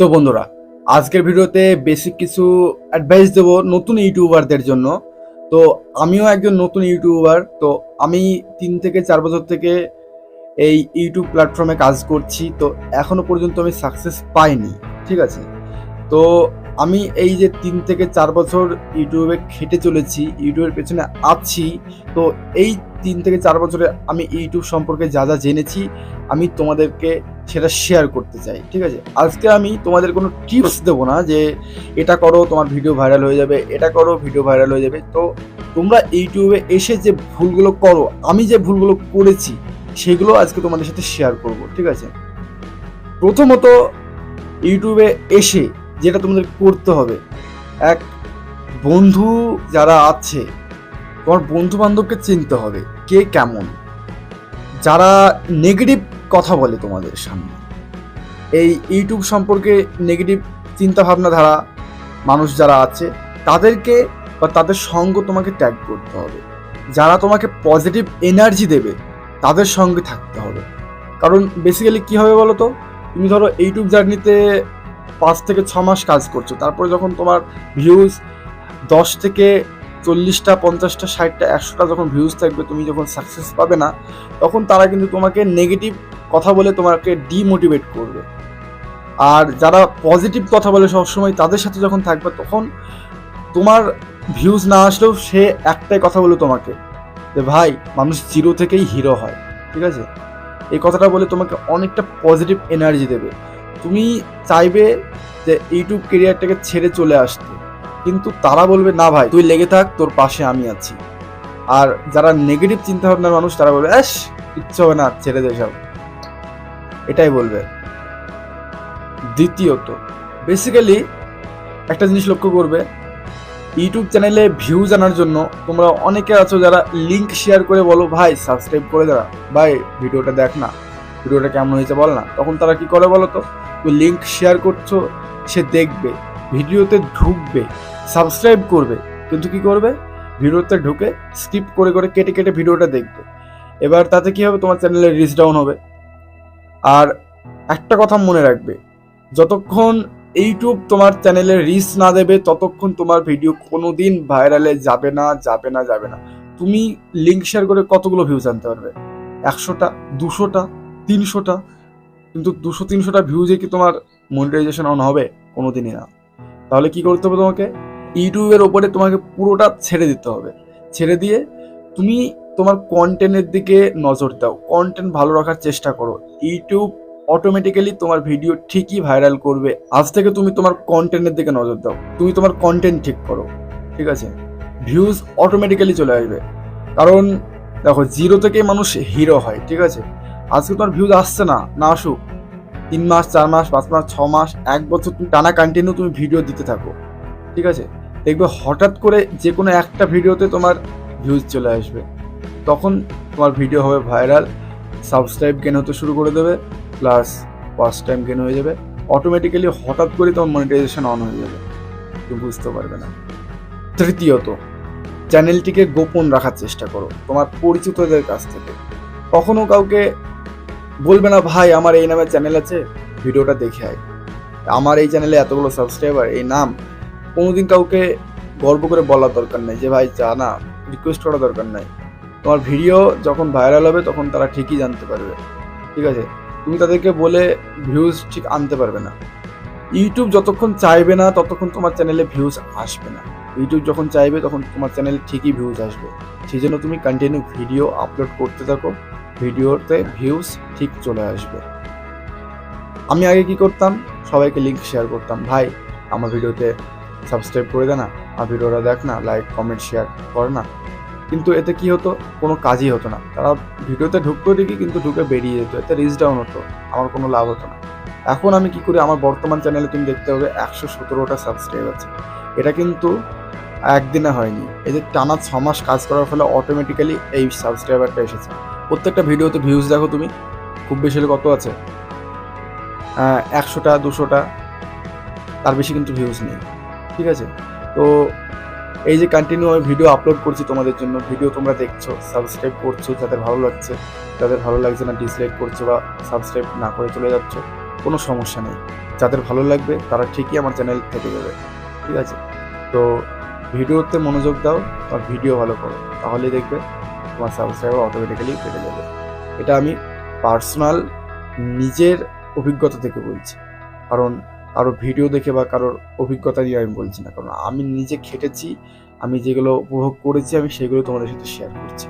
তো বন্ধুরা, আজকের ভিডিওতে বেসিক কিছু অ্যাডভাইস দেবো নতুন ইউটিউবারদের জন্য। তো আমিও একজন নতুন ইউটিউবার। তো আমি 3 থেকে 4 বছর থেকে এই ইউটিউব প্ল্যাটফর্মে কাজ করছি। তো এখনো পর্যন্ত আমি সাকসেস পাইনি, ঠিক আছে? তো আমি এই যে 3 থেকে 4 বছর ইউটিউবে খেটে চলেছি, ইউটিউবের পেছনে আছি। তো এই 3 থেকে 4 বছরে আমি ইউটিউব সম্পর্কে যা যা জেনেছি, আমি তোমাদেরকে সেটা শেয়ার করতে চাই, ঠিক আছে? আজকে আমি তোমাদের কোনো টিপস দেবো না যে এটা করো তোমার ভিডিও ভাইরাল হয়ে যাবে, এটা করো ভিডিও ভাইরাল হয়ে যাবে। তো তোমরা ইউটিউবে এসে যে ভুলগুলো করো, আমি যে ভুলগুলো করেছি সেগুলো আজকে তোমাদের সাথে শেয়ার করব, ঠিক আছে? প্রথমত, ইউটিউবে এসে যেটা তোমাদের করতে হবে, এক, বন্ধু যারা আছে তোমার বন্ধু বান্ধবকে চিনতে হবে কে কেমন। যারা নেগেটিভ কথা বলে তোমাদের সামনে, এই ইউটিউব সম্পর্কে নেগেটিভ চিন্তা ভাবনা ধারা মানুষ যারা আছে তাদেরকে বা তাদের সঙ্গ তোমাকে ত্যাগ করতে হবে। যারা তোমাকে পজিটিভ এনার্জি দেবে তাদের সঙ্গে থাকতে হবে। কারণ বেসিক্যালি কী হবে বলো তো, তুমি ধরো ইউটিউব জার্নিতে 5 থেকে 6 মাস কাজ করছো, তারপরে যখন তোমার ভিউজ 10 থেকে 40টা 50টা 60টা 100টা যখন ভিউজ থাকবে, তুমি যখন সাকসেস পাবে না, তখন তারা কিন্তু তোমাকে নেগেটিভ কথা বলে তোমাকে ডিমোটিভেট করবে। আর যারা পজিটিভ কথা বলে সবসময়, তাদের সাথে যখন থাকবে, তখন তোমার ভিউজ না আসলেও সে একটাই কথা বলে তোমাকে, যে ভাই, মানুষ জিরো থেকেই হিরো হয়, ঠিক আছে? এই কথাটা বলে তোমাকে অনেকটা পজিটিভ এনার্জি দেবে। তুমি চাইবে যে ইউটিউব কেরিয়ারটাকে ছেড়ে চলে আসতে, কিন্তু তারা বলবে না ভাই, তুই লেগে থাক, তোর পাশে আমি আছি। আর যারা নেগেটিভ চিন্তা ভাবনার মানুষ, তারা বলবে কিচ্ছু হবে না, ছেড়ে দে সব, এটাই বলবে। দ্বিতীয়ত, বেসিক্যালি একটা জিনিস লক্ষ্য করবে, ইউটিউব চ্যানেলে ভিউজ আনার জন্য তোমরা অনেকে আছো যারা লিঙ্ক শেয়ার করে বলো, ভাই সাবস্ক্রাইব করে দাও, ভাই ভিডিওটা দেখ না, ভিডিওটা কেমন হয়েছে বল না। তখন তারা কি করে বলো তো, তুই লিঙ্ক শেয়ার করছো, সে দেখবে, ভিডিওতে ঢুকবে, সাবস্ক্রাইব করবে, কিন্তু কি করবে, ভিডিওতে ঢুকে স্কিপ করে করে কেটে কেটে ভিডিওটা দেখবে। এবার তাতে কি হবে, তোমার চ্যানেলের রিচ ডাউন হবে। আর একটা কথা মনে রাখবে, যতক্ষণ ইউটিউব তোমার চ্যানেলে রিচ না দেবে, ততক্ষণ তোমার ভিডিও কোনোদিন ভাইরালে যাবে না, যাবে না, যাবে না। তুমি লিঙ্ক শেয়ার করে কতগুলো ভিউজ আনতে পারবে? 100টা, 200টা, 300টা, কিন্তু 200-300টা ভিউজে কি তোমার মনিটাইজেশন অন হবে? কোনোদিনই না। তাহলে কি করতে হবে, তোমাকে ইউটিউবের ওপরে তোমাকে পুরোটা ছেড়ে দিতে হবে। ছেড়ে দিয়ে তুমি তোমার কন্টেন্টের দিকে নজর দাও, কন্টেন্ট ভালো রাখার চেষ্টা করো। ইউটিউব অটোমেটিক্যালি তোমার ভিডিও ঠিকই ভাইরাল করবে। আজ থেকে তুমি তোমার কন্টেন্টের দিকে নজর দাও, তুমি তোমার কন্টেন্ট ঠিক করো, ঠিক আছে? ভিউজ অটোমেটিক্যালি চলে আসবে। কারণ দেখো, জিরো থেকে মানুষ হিরো হয়, ঠিক আছে? আজকে তোমার ভিউজ আসছে না, না আসুক, 3 মাস 4 মাস 5 মাস 6 মাস 1 বছর তুমি টানা কন্টিনিউ তুমি ভিডিও দিতে থাকো, ঠিক আছে? দেখবে হঠাৎ করে যে কোনো একটা ভিডিওতে তোমার ভিউজ চলে আসবে, তখন তোমার ভিডিও হবে ভাইরাল, সাবস্ক্রাইব গেন হতে শুরু করে দেবে, প্লাস ওয়াচ টাইম গেন হয়ে যাবে। অটোমেটিক্যালি হঠাৎ করে তোমার মনিটাইজেশন অন হয়ে যাবে, তুমি বুঝতে পারবে না। তৃতীয়ত, চ্যানেলটিকে গোপন রাখার চেষ্টা করো তোমার পরিচিতদের কাছ থেকে। কখনো কাউকে বলবে না, ভাই আমার এই নামে চ্যানেল আছে, ভিডিওটা দেখে আয়, আমার এই চ্যানেলে এতগুলো সাবস্ক্রাইবার, এই নাম। কোনোদিন কাউকে গর্ব করে বলার দরকার নেই যে ভাই যা না, রিকোয়েস্ট করার দরকার নাই। তোমার ভিডিও যখন ভাইরাল হবে তখন তারা ঠিকই জানতে পারবে, ঠিক আছে? তুমি তাদেরকে বলে ভিউজ ঠিক আনতে পারবে না। ইউটিউব যতক্ষণ চাইবে না, ততক্ষণ তোমার চ্যানেলে ভিউজ আসবে না। ইউটিউব যখন চাইবে, তখন তোমার চ্যানেলে ঠিকই ভিউজ আসবে। সেই জন্য তুমি কন্টিনিউ ভিডিও আপলোড করতে থাকো, ভিডিওতে ভিউজ ঠিক চলে আসবে। আমি আগে কি করতাম, সবাইকে লিঙ্ক শেয়ার করতাম, ভাই আমার ভিডিওতে সাবস্ক্রাইব করে দে না, আর ভিডিওটা দেখ না, লাইক কমেন্ট শেয়ার কর না। কিন্তু এতে কি হতো, কোনো কাজই হতো না। তারা ভিডিওতে ঢুকতো ঠিকই, কিন্তু ঢুকে বেরিয়ে যেত, এতে রিচ ডাউন হতো, আমার কোনো লাভ হতো না। এখন আমি কি করি, আমার বর্তমান চ্যানেলে তুমি দেখতে হবে 117টা সাবস্ক্রাইব আছে। এটা কিন্তু একদিনে হয়নি, এই যে টানা 6 মাস কাজ করার ফলে অটোমেটিক্যালি এই সাবস্ক্রাইবারটা এসেছে। প্রত্যেকটা ভিডিওতে ভিউজ দেখো তুমি, খুব বেশি হলে কত আছে, 100টা 200টা, তার বেশি কিন্তু ভিউজ নেই, ঠিক আছে? তো এই যে কন্টিনিউ আমি ভিডিও আপলোড করছি তোমাদের জন্য, ভিডিও তোমরা দেখছো, সাবস্ক্রাইব করছো, যাদের ভালো লাগছে, যাদের ভালো লাগছে না ডিসলাইক করছো বা সাবস্ক্রাইব না করে চলে যাচ্ছ, কোনো সমস্যা নেই। যাদের ভালো লাগবে তারা ঠিকই আমার চ্যানেল থেকে যাবে, ঠিক আছে? তো ভিডিওতে মনোযোগ দাও আর ভিডিও ভালো করো, তাহলেই দেখবে তোমার সাবস্ক্রাইবার অটোমেটিক্যালি বেড়ে যাবে। এটা আমি পার্সোনাল নিজের অভিজ্ঞতা থেকে বলছি, কারণ কারো ভিডিও দেখে বা কারোর অভিজ্ঞতা দিয়ে আমি বলছি না, কারণ আমি নিজে খেটেছি, আমি যেগুলো উপভোগ করেছি আমি সেগুলো তোমাদের সাথে শেয়ার করছি।